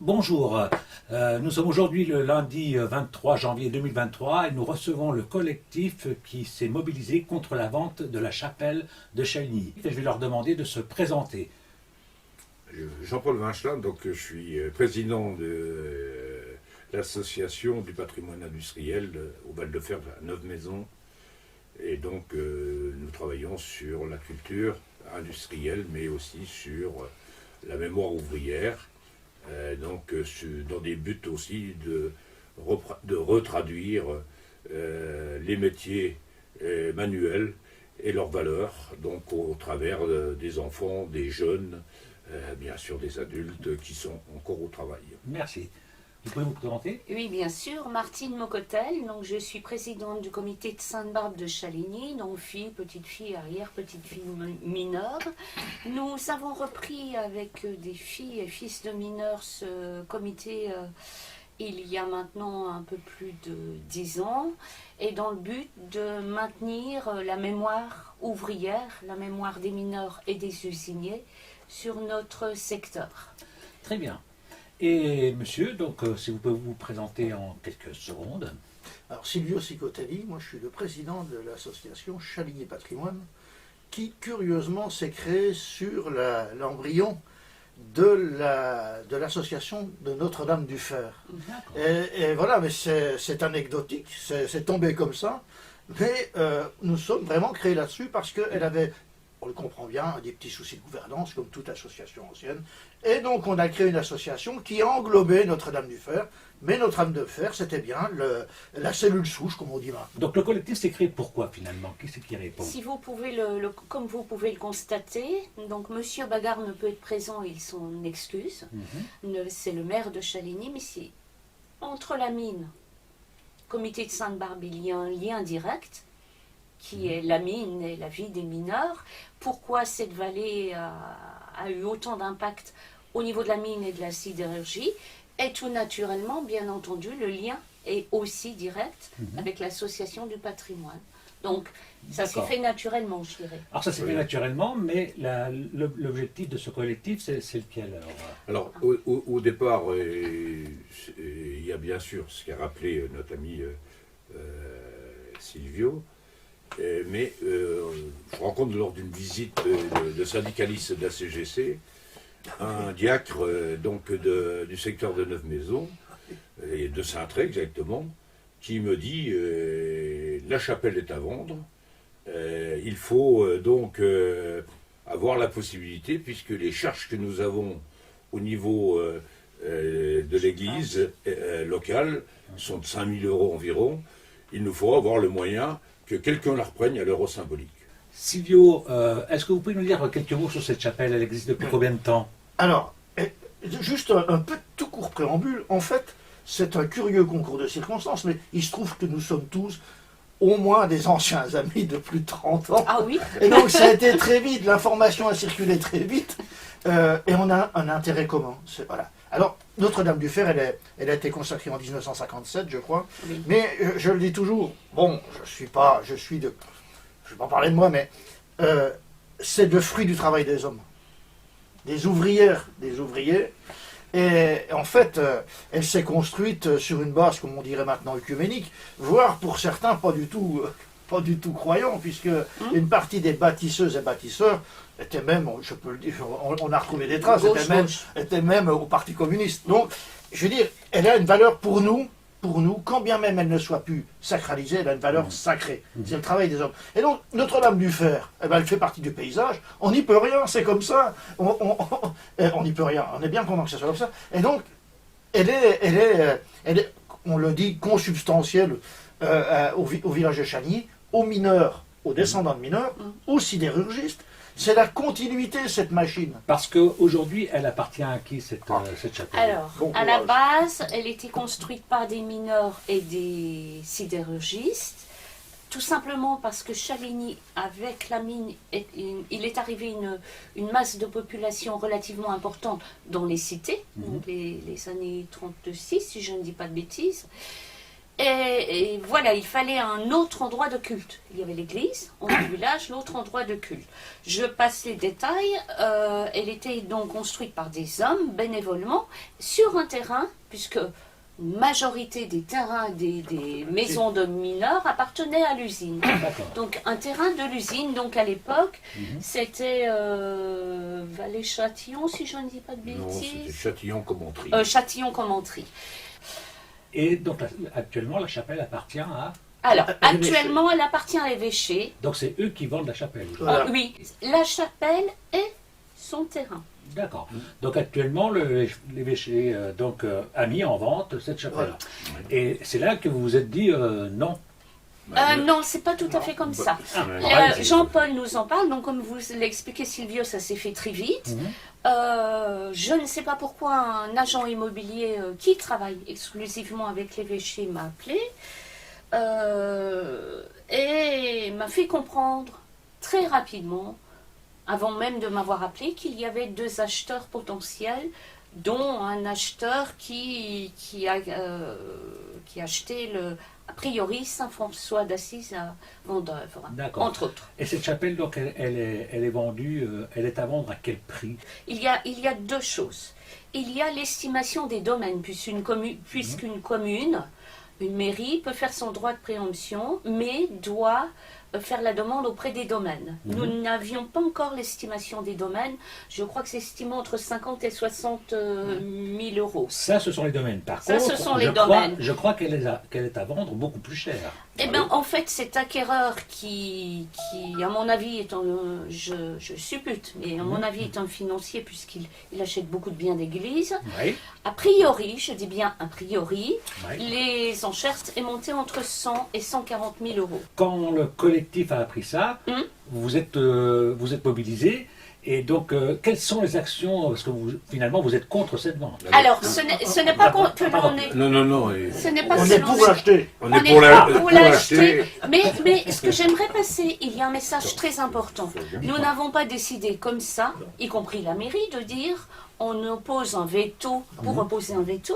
Bonjour, nous sommes aujourd'hui le lundi 23 janvier 2023 et nous recevons le collectif qui s'est mobilisé contre la vente de la chapelle de Chaligny. Je vais leur demander de se présenter. Jean-Paul Vinchelin, donc je suis président de l'association du patrimoine industriel au Val-de-Fer à Neuve-Maisons. Et donc nous travaillons sur la culture industrielle, mais aussi sur la mémoire ouvrière. Dans des buts aussi de retraduire les métiers manuels et leurs valeurs, donc au travers des enfants, des jeunes, bien sûr des adultes qui sont encore au travail. Merci. Vous pouvez vous présenter? Oui, bien sûr. Martine Mocotel, donc je suis présidente du comité de Sainte-Barbe de Chaligny, donc fille, petite fille, arrière-petite fille mineure. Nous avons repris avec des filles et fils de mineurs ce comité il y a maintenant un peu plus de 10 ans, et dans le but de maintenir la mémoire ouvrière, la mémoire des mineurs et des usiniers sur notre secteur. Très bien. Et monsieur, donc si vous pouvez vous présenter en quelques secondes. Alors Silvio Sicotelli, moi je suis le président de l'association Chaligny Patrimoine, qui curieusement s'est créée sur l'embryon de l'association de Notre-Dame-du-Fer. Et voilà, mais c'est anecdotique, c'est tombé comme ça, mais nous sommes vraiment créés là-dessus parce qu'elle avait, on le comprend bien, des petits soucis de gouvernance, comme toute association ancienne. Et donc on a créé une association qui englobait Notre-Dame-du-Fer. Mais Notre-Dame-du-Fer, c'était bien la cellule souche, comme on dit là. Donc le collectif s'est créé pourquoi finalement? Qui c'est qui répond? Si vous pouvez comme vous pouvez le constater, donc Monsieur Bagard ne peut être présent, il s'en excuse. C'est le maire de Chaligny, mais c'est entre la mine, comité de Sainte-Barbe, il y a un lien direct, qui est la mine et la vie des mineurs. Pourquoi cette vallée a eu autant d'impact au niveau de la mine et de la sidérurgie? Et tout naturellement, bien entendu, le lien est aussi direct avec l'association du patrimoine. Donc, ça s'est fait naturellement, je dirais. Alors ça s'est fait naturellement, mais l'objectif de ce collectif, c'est lequel alors au départ, il y a bien sûr ce qu'a rappelé notre ami Silvio, mais je rencontre lors d'une visite de syndicalistes de la CGC un diacre du secteur de Neuve-Maisons, et de Saint-Tré exactement, qui me dit la chapelle est à vendre, il faut avoir la possibilité, puisque les charges que nous avons au niveau de l'église locale sont de 5 000 € environ, il nous faut avoir le moyen que quelqu'un la reprenne à l'euro symbolique. Silvio, est-ce que vous pouvez nous dire quelques mots sur cette chapelle? Elle existe depuis combien de temps? Alors, juste un peu tout court préambule. En fait, c'est un curieux concours de circonstances, mais il se trouve que nous sommes tous au moins des anciens amis de plus de 30 ans. Ah oui. Et donc ça a été très vite, l'information a circulé très vite, et on a un intérêt commun. Voilà. Alors, Notre-Dame-du-Fer, elle a été consacrée en 1957, je crois. Oui. Mais je le dis toujours, bon, je ne vais pas parler de moi, mais c'est le fruit du travail des hommes, des ouvrières, des ouvriers. Et en fait, elle s'est construite sur une base, comme on dirait maintenant, œcuménique, voire pour certains pas du tout croyants, puisque une partie des bâtisseuses et bâtisseurs étaient même, je peux le dire, on a retrouvé des traces, étaient même au Parti communiste. Donc, je veux dire, elle a une valeur pour nous, quand bien même elle ne soit plus sacralisée, elle a une valeur sacrée. C'est le travail des hommes. Et donc, Notre-Dame-du-Fer, elle fait partie du paysage. On n'y peut rien, c'est comme ça. On n'y peut rien. On est bien content que ce soit comme ça. Et donc, elle est on le dit, consubstantielle au village de Chaligny, aux mineurs, aux descendants de mineurs, aux sidérurgistes. C'est la continuité, cette machine. Parce qu'aujourd'hui, elle appartient à qui, cette chapelle? Alors, à la base, elle était construite par des mineurs et des sidérurgistes, tout simplement parce que Chaligny, avec la mine, il est arrivé une masse de population relativement importante dans les cités, donc les années 36, si je ne dis pas de bêtises. Et voilà, il fallait un autre endroit de culte. Il y avait l'église, en haut du village, l'autre endroit de culte. Je passe les détails. Elle était donc construite par des hommes, bénévolement, sur un terrain, puisque une majorité des terrains des maisons de mineurs appartenaient à l'usine. D'accord. Donc un terrain de l'usine, donc à l'époque, c'était Vallée-Châtillon, si je ne dis pas de Non, c'était bêtises. Châtillon-Commentry. Châtillon-Commentry. Et donc actuellement la chapelle appartient à... Alors, À l'évêché. actuellement, elle appartient à l'évêché. Donc c'est eux qui vendent la chapelle. Voilà. Oui, la chapelle et son terrain. D'accord. Donc actuellement l'évêché a mis en vente cette chapelle. Voilà. Et c'est là que vous vous êtes dit non. Non, c'est pas tout à fait comme ça. Jean-Paul nous en parle, donc comme vous l'expliquez Silvio, ça s'est fait très vite. Je ne sais pas pourquoi un agent immobilier qui travaille exclusivement avec l'évêché m'a appelé et m'a fait comprendre très rapidement, avant même de m'avoir appelé, qu'il y avait 2 acheteurs potentiels, dont un acheteur qui a acheté a priori Saint-François d'Assise à Vendeuvre, D'accord. entre autres. Et cette chapelle, donc, elle est vendue, elle est à vendre à quel prix? Il y a 2 choses. Il y a l'estimation des domaines, puisqu'une commune, une mairie peut faire son droit de préemption, mais doit faire la demande auprès des domaines. Nous n'avions pas encore l'estimation des domaines. Je crois que c'est estimé entre 50 et 60 000 euros. Ça, ce sont les domaines. Par Ça, contre, ce sont les domaines. Je crois qu'elle est à vendre beaucoup plus cher. Eh bien, en fait, cet acquéreur qui à mon avis, je suppute, mais à mon avis est un financier puisqu'il achète beaucoup de biens d'église. Oui. A priori, je dis bien a priori, Oui. les enchères est monté entre 100 et 140 000 euros. Quand le collectif a appris ça, vous êtes mobilisé. Et donc, quelles sont les actions? Parce que finalement, vous êtes contre cette vente. Alors, ce n'est pas que l'on est... Non. Ce n'est pas On que est l'on pour l'acheter. On est pour l'acheter. l'acheter. Mais ce que j'aimerais passer, il y a un message très important. Nous n'avons pas décidé comme ça, y compris la mairie, de dire on oppose un veto pour opposer un veto.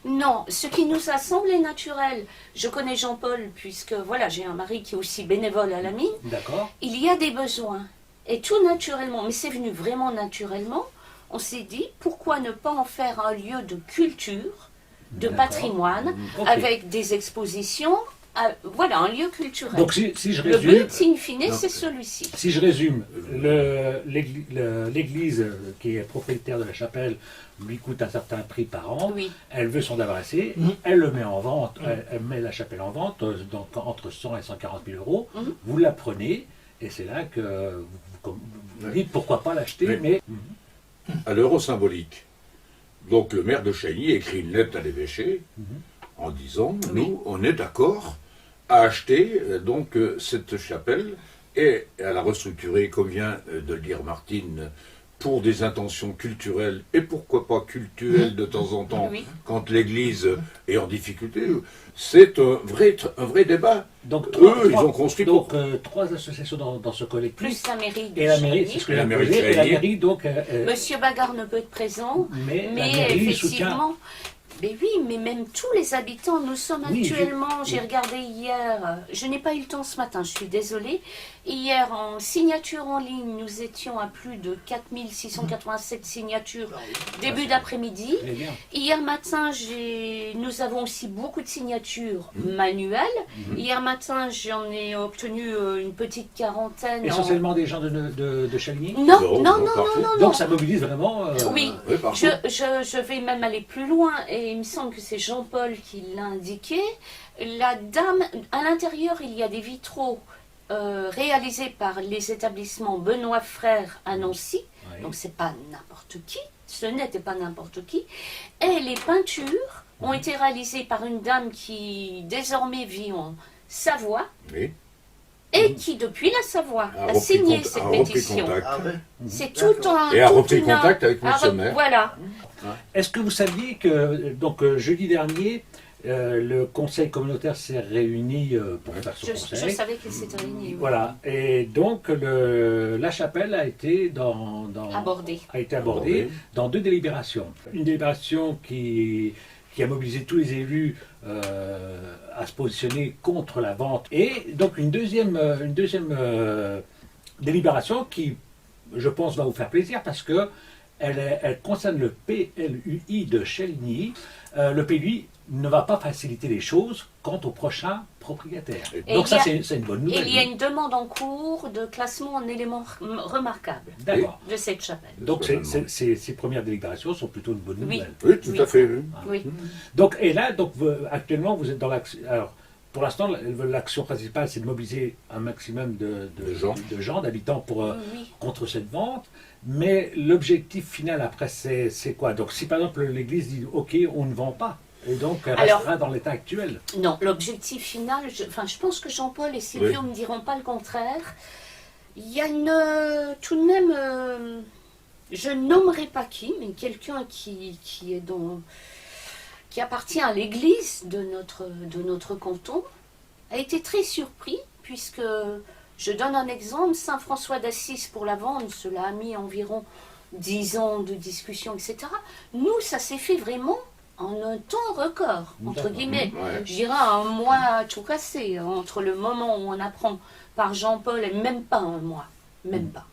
Non, ce qui nous a semblé naturel, je connais Jean-Paul puisque voilà, j'ai un mari qui est aussi bénévole à la mine, D'accord. il y a des besoins. Et tout naturellement, mais c'est venu vraiment naturellement, on s'est dit pourquoi ne pas en faire un lieu de culture, de D'accord. patrimoine, Ok. avec des expositions, voilà, un lieu culturel. Donc, si je Le résume, but, in fine, c'est celui-ci. si je résume, l'église qui est propriétaire de la chapelle lui coûte un certain prix par an. Oui. Elle veut s'en débarrasser, elle le met en vente, elle met la chapelle en vente, donc entre 100 et 140 000 euros. Vous la prenez, et c'est là que vous dites pourquoi pas l'acheter, mais À l'euro symbolique. Donc le maire de Chagny écrit une lettre à l'évêché en disant nous, on est d'accord à acheter cette chapelle et à la restructurer, comme vient de le dire Martine, pour des intentions culturelles et pourquoi pas cultuelles de temps en temps Oui. quand l'Église est en difficulté. C'est un vrai débat. donc Ils ont construit pour... trois associations dans ce collectif. Plus la mairie de Et la mairie, Chagny. c'est ce que Et la j'ai mairie de posé, et la Chagny. mairie, donc, Monsieur Bagard ne peut être présent, mais la mais mairie soutient. effectivement... Mais oui, mais même tous les habitants, nous sommes Oui, actuellement, j'ai regardé hier, je n'ai pas eu le temps ce matin, je suis désolée. Hier, en signature en ligne, nous étions à plus de 4687 signatures début d'après-midi. Très bien. Hier matin, nous avons aussi beaucoup de signatures manuelles. Hier matin, j'en ai obtenu une petite quarantaine. Essentiellement des gens de Chagny. Non. Donc ça mobilise vraiment. Oui, Oui, partout. je vais même aller plus loin et il me semble que c'est Jean-Paul qui l'a indiqué. La dame, à l'intérieur, il y a des vitraux réalisés par les établissements Benoît Frères à Nancy. Oui. Donc c'est pas n'importe qui, ce n'était pas n'importe qui. Et les peintures ont été réalisées par une dame qui désormais vit en Savoie Oui. et qui depuis la Savoie A a repris signé contact- cette a repris pétition. contact. Ah ouais. C'est tout un... Et a toute repris une- contact avec a notre re- maire. Voilà. Est-ce que vous saviez que donc jeudi dernier, le conseil communautaire s'est réuni pour faire ce Je conseil. savais qu'elle s'était réunie. Oui. Voilà. Et donc la chapelle a été Abordée. abordée dans 2 délibérations. Une délibération qui qui a mobilisé tous les élus à se positionner contre la vente. Et donc une deuxième délibération qui, je pense, va vous faire plaisir parce que elle concerne le PLUI de Chaligny. Le PLUI ne va pas faciliter les choses quant au prochain propriétaire. Et Donc ça, c'est une bonne Et nouvelle. il y a une demande en cours de classement en éléments remarquables D'accord. de cette chapelle. Donc ces premières délibérations sont plutôt une bonne Oui. nouvelle. Oui, tout Oui. à fait. Oui. Oui. Donc, et là, donc, actuellement, vous êtes dans l'action. Alors, pour l'instant, l'action principale, c'est de mobiliser un maximum de gens, d'habitants Oui. contre cette vente. Mais l'objectif final après, c'est quoi? Donc, si par exemple l'église dit OK, on ne vend pas, et donc elle restera dans l'état actuel. Non, l'objectif final, je pense que Jean-Paul et Silvio ne me diront pas le contraire. Il y a tout de même, je nommerai pas qui, mais quelqu'un qui appartient à l'église de notre canton, a été très surpris, puisque, je donne un exemple, Saint François d'Assise pour la vente, cela a mis environ 10 ans de discussion, etc. Nous, ça s'est fait vraiment en un temps record, entre guillemets. Ouais. Je dirais un mois tout cassé, entre le moment où on apprend par Jean-Paul, et même pas un mois, même pas.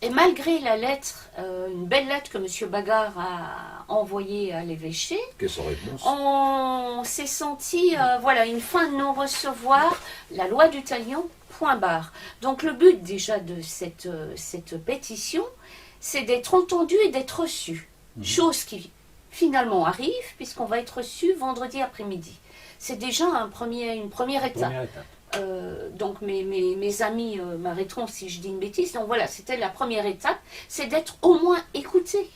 Et malgré la lettre, une belle lettre que M. Bagard a envoyée à l'évêché, Quelle est sa réponse? on s'est senti, voilà, une fin de non-recevoir, la loi du talion, point barre. Donc le but déjà de cette pétition, c'est d'être entendu et d'être reçu. Chose qui finalement arrive, puisqu'on va être reçu vendredi après-midi. C'est déjà une première étape. Première étape. Donc mes amis m'arrêteront si je dis une bêtise. Donc voilà, c'était la première étape, c'est d'être au moins écouté.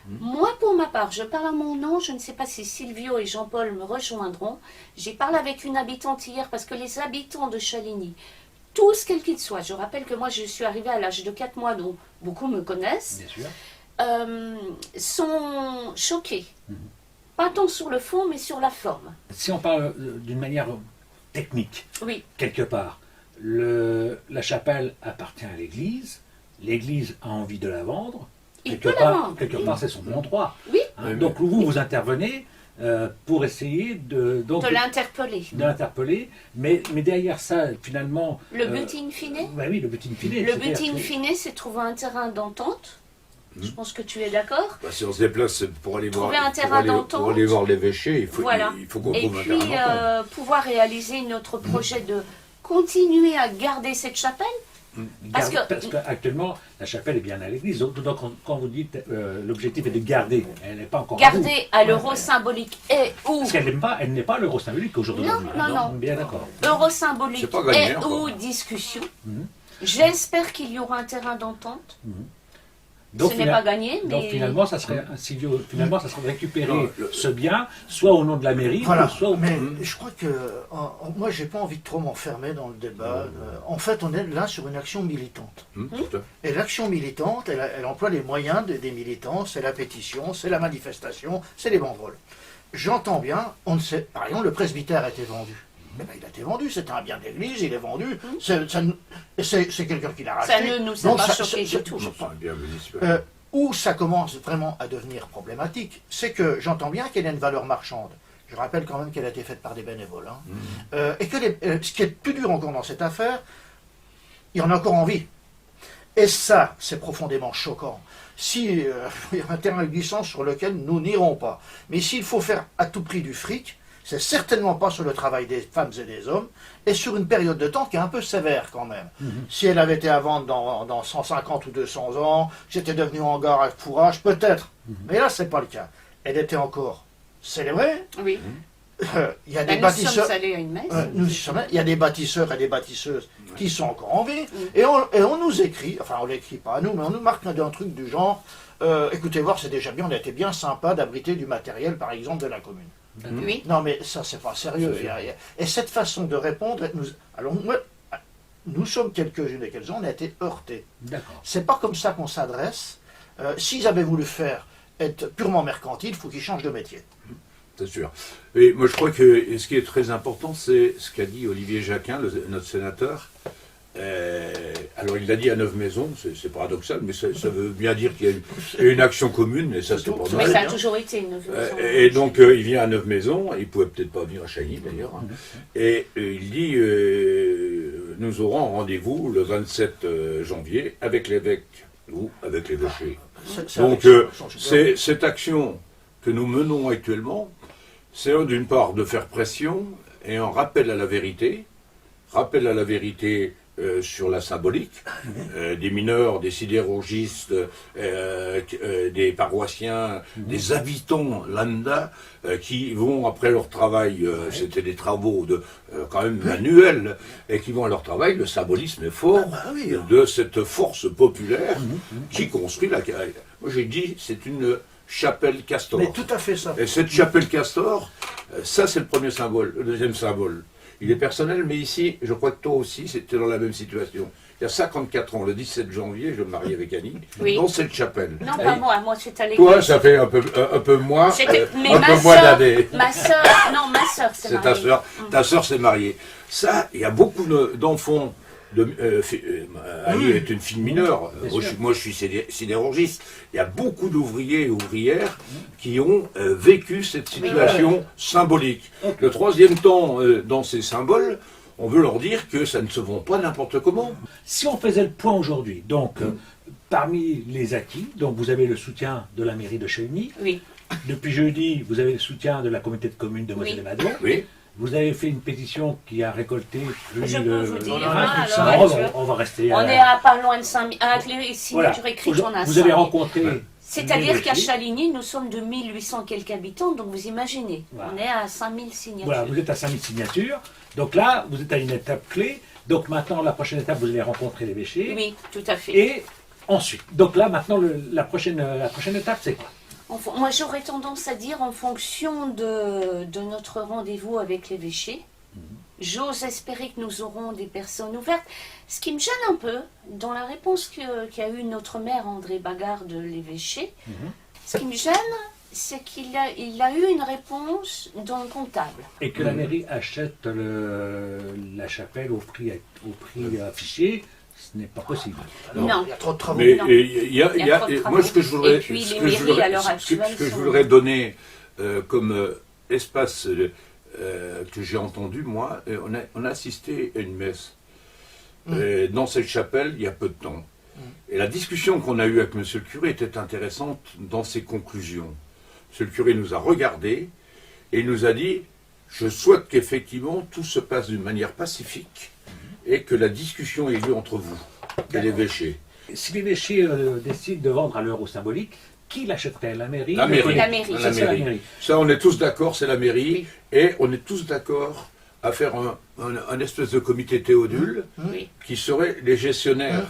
Moi, pour ma part, je parle à mon nom, je ne sais pas si Silvio et Jean-Paul me rejoindront. J'ai parlé avec une habitante hier, parce que les habitants de Chaligny, tous quels qu'ils soient, je rappelle que moi je suis arrivée à l'âge de 4 mois, donc beaucoup me connaissent, Bien sûr. sont choqués. Pas tant sur le fond, mais sur la forme. Si on parle d'une manière technique, Oui, quelque part, la chapelle appartient à l'église, l'église a envie de la vendre, il peut la vendre. quelque part c'est son bon droit. Oui, Hein, donc vous intervenez pour essayer de l'interpeller. l'interpeller, mais derrière ça, finalement... Le but in fine bah oui, le but in fine. Le but c'est-à-dire in que- fine, c'est de trouver un terrain d'entente. Je pense que tu es d'accord. Bah, si on se déplace pour aller voir, Trouver un terrain d'entente. pour aller voir l'évêché, il faut, Voilà. il faut qu'on Et trouve un puis, terrain d'entente. pouvoir réaliser notre projet de continuer à garder cette chapelle. Parce que- qu'actuellement, la chapelle est bien à l'église. Donc, quand vous dites l'objectif est de garder, elle n'est pas encore à vous. Garder à l'euro symbolique et ou Parce qu'elle n'est pas l'euro symbolique aujourd'hui. Non, non. Bien d'accord. euro symbolique C'est pas gagné et encore. ou discussion. J'espère qu'il y aura un terrain d'entente. Donc, Ce n'est pas gagné, mais Donc finalement, ça serait finalement, ça serait de récupérer Non, ce bien, soit au nom de la mairie, Voilà, soit au... mais je crois que moi j'ai pas envie de trop m'enfermer dans le débat. En fait, on est là sur une action militante. Tout à fait. Et l'action militante, elle emploie les moyens des militants, c'est la pétition, c'est la manifestation, c'est les banderoles. J'entends bien, on ne sait, par exemple, le presbytère a été vendu. Eh ben, il a été vendu, c'était un bien d'église, il est vendu, c'est quelqu'un qui l'a racheté. ça ne nous a Donc, pas ça- choqué ça- du tout. Enfin, bienvenue, super. Où ça commence vraiment à devenir problématique, c'est que j'entends bien qu'elle a une valeur marchande. Je rappelle quand même qu'elle a été faite par des bénévoles. Et que ce qui est plus dur encore dans cette affaire, il y en a encore en vie. Et ça, c'est profondément choquant. Si il y a un terrain glissant sur lequel nous n'irons pas, mais s'il faut faire à tout prix du fric, c'est certainement pas sur le travail des femmes et des hommes, et sur une période de temps qui est un peu sévère quand même. Si elle avait été à vendre dans 150 ou 200 ans, j'étais devenu hangar à fourrage, peut-être. Mais là, c'est pas le cas. Elle était encore célébrée. Oui. Il y a Ben, des nous bâtisseurs. sommes allés à une messe. Il y a des bâtisseurs et des bâtisseuses qui sont encore en vie, et on nous écrit, enfin on l'écrit pas à nous, mais on nous marque d'un truc du genre, écoutez voir, c'est déjà bien, on a été bien sympa d'abriter du matériel, par exemple, de la commune. Oui. Non mais ça c'est pas sérieux. Et cette façon de répondre, alors moi, nous sommes quelques-unes et quelques-uns, on a été heurtés. D'accord. C'est pas comme ça qu'on s'adresse. S'ils avaient voulu être purement mercantile, il faut qu'ils changent de métier. C'est sûr. Et moi, je crois que ce qui est très important, c'est ce qu'a dit Olivier Jacquin, notre sénateur. Alors il l'a dit à 9 maisons, c'est paradoxal, mais ça veut bien dire qu'il y a une action commune, et ça c'est pas Mais mal. ça a toujours été une Et donc il vient à 9 maisons, il pouvait peut-être pas venir à Chagny d'ailleurs, hein. Et il dit nous aurons rendez-vous le 27 janvier avec l'évêque ou avec l'évêché. Donc cette action que nous menons actuellement, c'est d'une part de faire pression et un rappel à la vérité sur la symbolique, des mineurs, des sidérurgistes, des paroissiens, des habitants lambda, qui vont après leur travail, c'était des travaux quand même manuels, et qui vont à leur travail, le symbolisme est fort de cette force populaire qui construit la... Moi j'ai dit, c'est une chapelle castor. Mais tout à fait ça. Et cette chapelle castor, ça c'est le premier symbole. Le deuxième symbole, il est personnel, mais ici, je crois que toi aussi, c'était dans la même situation. Il y a 54 ans, le 17 janvier, je me marie avec Annie, dans cette chapelle. Non, pas moi c'est à l'église. Toi, ça fait un peu moins, mais un peu moins d'années. Ma sœur s'est mariée. C'est ta sœur. Ta sœur s'est mariée. Ça, il y a beaucoup d'enfants. Annie est une fille mineure. Moi, je suis sidérurgiste. Il y a beaucoup d'ouvriers et ouvrières qui ont vécu cette situation symbolique. Le troisième temps, dans ces symboles, on veut leur dire que ça ne se vend pas n'importe comment. Si on faisait le point aujourd'hui, donc parmi les acquis, donc vous avez le soutien de la mairie de Chagny. Oui. Depuis jeudi, vous avez le soutien de la communauté de communes de Moselle-et-Madon. Oui. Vous avez fait une pétition qui a récolté plus Je peux vous dire, on va rester on est à pas loin de 5000, avec les signatures voilà. écrites, on a Vous avez 5000. rencontré... C'est-à-dire qu'à Chaligny, nous sommes de 1800 quelques habitants, donc vous imaginez, voilà. on est à 5000 signatures. Voilà, vous êtes à 5000 signatures. Donc là, vous êtes à une étape clé. Donc maintenant, la prochaine étape, vous allez rencontrer l'évêché. Oui, tout à fait. Et ensuite, donc là, maintenant, la prochaine étape, c'est quoi? Moi, j'aurais tendance à dire, en fonction de notre rendez-vous avec l'évêché, j'ose espérer que nous aurons des personnes ouvertes. Ce qui me gêne un peu, dans la réponse qu'a eue notre maire André Bagard de l'évêché, ce qui me gêne, c'est qu'il a eu une réponse dans le comptable. Et que la mairie achète la chapelle au prix affiché, ce n'est pas possible. Non. Il y a trop de travaux. Mais Non. moi, ce que je voudrais, Et puis les mairies, à l'heure actuelle, ce que je sont- voudrais donner comme espace que j'ai entendu, moi, on a assisté à une messe dans cette chapelle il y a peu de temps. Et la discussion qu'on a eue avec monsieur le curé était intéressante dans ses conclusions. Monsieur le curé nous a regardés et il nous a dit « Je souhaite qu'effectivement tout se passe d'une manière pacifique et que la discussion ait lieu entre vous et l'évêché. » Si l'évêché décide de vendre à l'euro symbolique, qui l'achèterait? La mairie? La mairie. La mairie. Ça, c'est la mairie. Ça, on est tous d'accord, c'est la mairie. Oui. Et on est tous d'accord à faire un espèce de comité Théodule Oui. qui serait les gestionnaires.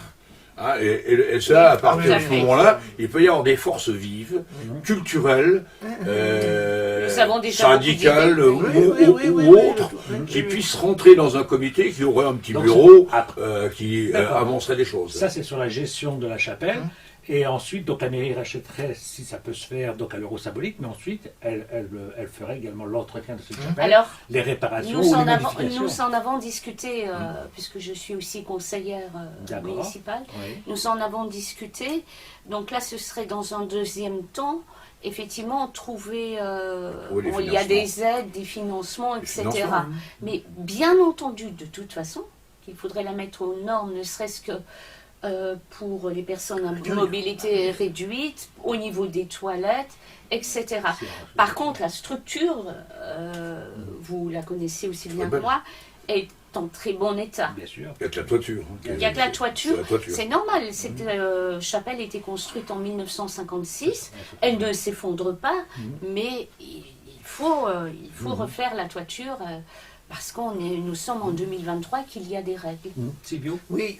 Hein, et ça, à partir tout à de ce fait. moment-là, il peut y avoir des forces vives, culturelles, Nous avons déjà syndicales beaucoup ou oui, autres, oui. qui puissent rentrer dans un comité qui aurait un petit Donc, bureau après. qui D'accord. avancerait des choses. Ça, c'est sur la gestion de la chapelle. Et ensuite, donc la mairie rachèterait, si ça peut se faire, donc à l'euro symbolique, mais ensuite, elle ferait également l'entretien de cette chapelle, Alors, les réparations nous ou les en, avons, modifications. nous en avons discuté, puisque je suis aussi conseillère D'accord. municipale. Oui. Nous en avons discuté. Donc là, ce serait dans un deuxième temps, effectivement, trouver... Oui, les bon, il y a financements. des aides, des financements, etc. financements, Mais bien entendu, de toute façon, qu'il faudrait la mettre aux normes, ne serait-ce que pour les personnes à mobilité réduite, au niveau des toilettes, etc. Par contre, la structure, vous la connaissez aussi bien que moi, est en très bon état. Bien sûr. Il y a que la toiture. Il n'y a que la toiture. C'est la toiture. C'est normal. Cette chapelle a été construite en 1956. Elle ne s'effondre pas, mais il faut refaire la toiture parce nous sommes en 2023 qu'il y a des règles. Silvio? Oui,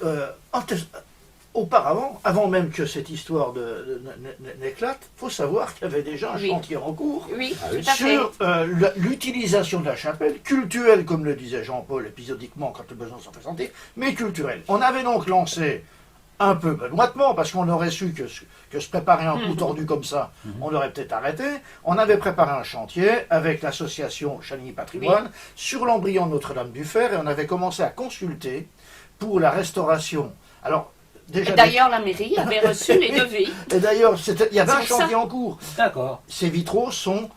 auparavant, avant même que cette histoire n'éclate, il faut savoir qu'il y avait déjà un Oui. chantier en cours Oui, Ah oui. tout à fait. sur l'utilisation de la chapelle, cultuelle, comme le disait Jean-Paul, épisodiquement quand le besoin s'en présentait, mais culturelle. On avait donc lancé un peu benoîtement, parce qu'on aurait su que se préparer un coup tordu comme ça, on aurait peut-être arrêté. On avait préparé un chantier avec l'association Chagny Patrimoine sur l'embryon Notre-Dame-du-Fer, et on avait commencé à consulter pour la restauration. Alors, déjà, D'ailleurs, la mairie avait reçu les devis. et d'ailleurs, il y avait un C'est pour ça. chantier en cours. D'accord. Ces vitraux sont...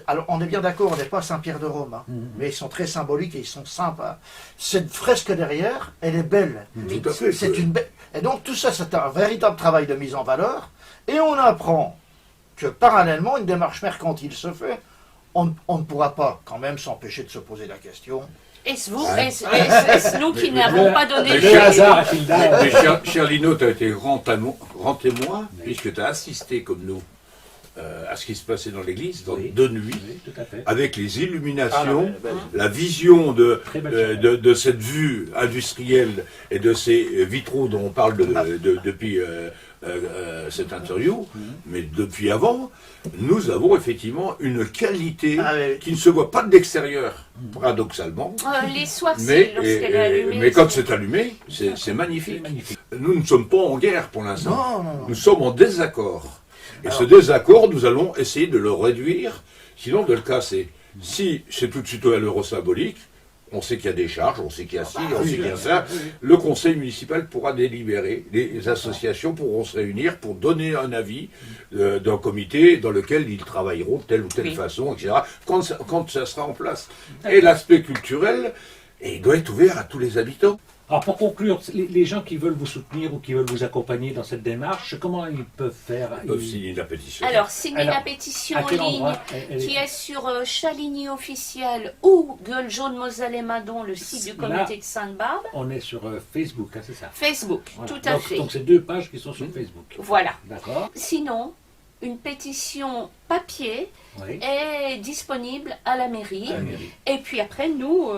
Alors, on est bien d'accord, on n'est pas à Saint-Pierre-de-Rome, hein, Mhm. mais ils sont très symboliques et ils sont sympas. Cette fresque derrière, elle est belle. Tout à fait. C'est une Et donc, tout ça, c'est un véritable travail de mise en valeur. Et on apprend que, parallèlement, une démarche mercantile se fait. On ne pourra pas, quand même, s'empêcher de se poser la question. Est-ce vous, Ouais. est-ce nous qui n'avons pas donné mais les... le hasard a fait le dard. Mais cher Lino, tu as été grand témoin, puisque tu as assisté, comme nous, à ce qui se passait dans l'église, Oui. de nuit, Oui, tout à fait. avec les illuminations, Ah non, mais la vision Très belle de cette vue industrielle et de ces vitraux dont on parle depuis cette interview, mais depuis avant, nous avons effectivement une qualité Ah, oui. qui ne se voit pas de l'extérieur, paradoxalement. Les soirs, Mais, lorsqu'elle est allumée. mais quand c'est allumé, c'est C'est magnifique. magnifique. Nous ne sommes pas en guerre pour l'instant. Non, non, non. Nous sommes en désaccord. Et Alors- ce désaccord, nous allons essayer de le réduire, sinon de le casser. Si c'est tout de suite à l'euro symbolique, on sait qu'il y a des charges, on sait qu'il y a ci, on sait qu'il y a ça, le conseil municipal pourra délibérer, les associations pourront se réunir pour donner un avis d'un comité dans lequel ils travailleront de telle ou telle Oui. façon, etc., quand ça sera en place. Et l'aspect culturel doit être ouvert à tous les habitants. Alors pour conclure, les gens qui veulent vous soutenir ou qui veulent vous accompagner dans cette démarche, comment ils peuvent faire? Ils peuvent signer la pétition. Alors, signez Alors, la pétition à en quel ligne endroit elle qui est sur Chaligny officiel ou Gueule jaune Moselle et Madon, le site du Là- comité de Sainte-Barbe. On est sur Facebook, hein, c'est ça? Facebook, Voilà. tout à donc, fait. Donc c'est deux pages qui sont sur Facebook. Voilà. D'accord? Sinon, une pétition papier Oui. est disponible à la mairie. À la mairie. Et puis après, nous,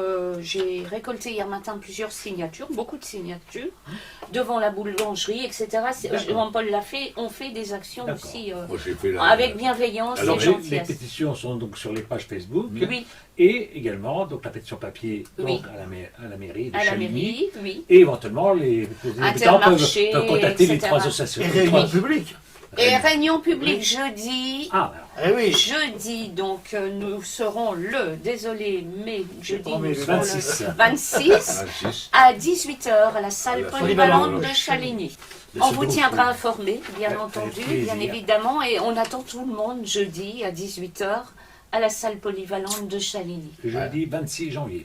j'ai récolté hier matin plusieurs signatures, beaucoup de signatures, devant la boulangerie, etc. D'accord. Jean-Paul l'a fait, on fait des actions D'accord. aussi Moi, j'ai fait la- avec bienveillance Alors, et Les gentillesse. pétitions sont donc sur les pages Facebook Oui, et également donc la pétition papier donc, Oui. à la mairie de à la Chaligny. mairie, oui. Et éventuellement, les habitants Intermarché, peuvent contacter les etc. trois Et associations. réunion publique. Et réunion publique jeudi. Ah, Eh oui. Jeudi, donc nous serons désolé, mais jeudi, premier, nous le serons 26. le 26 26. à 18h à la salle À la salle polyvalente polyvalente de Chaligny. de On ce vous groupe. tiendra informé, bien Avec entendu, plaisir. bien évidemment, et on attend tout le monde jeudi à 18h à la salle polyvalente de Chaligny. Jeudi 26 janvier.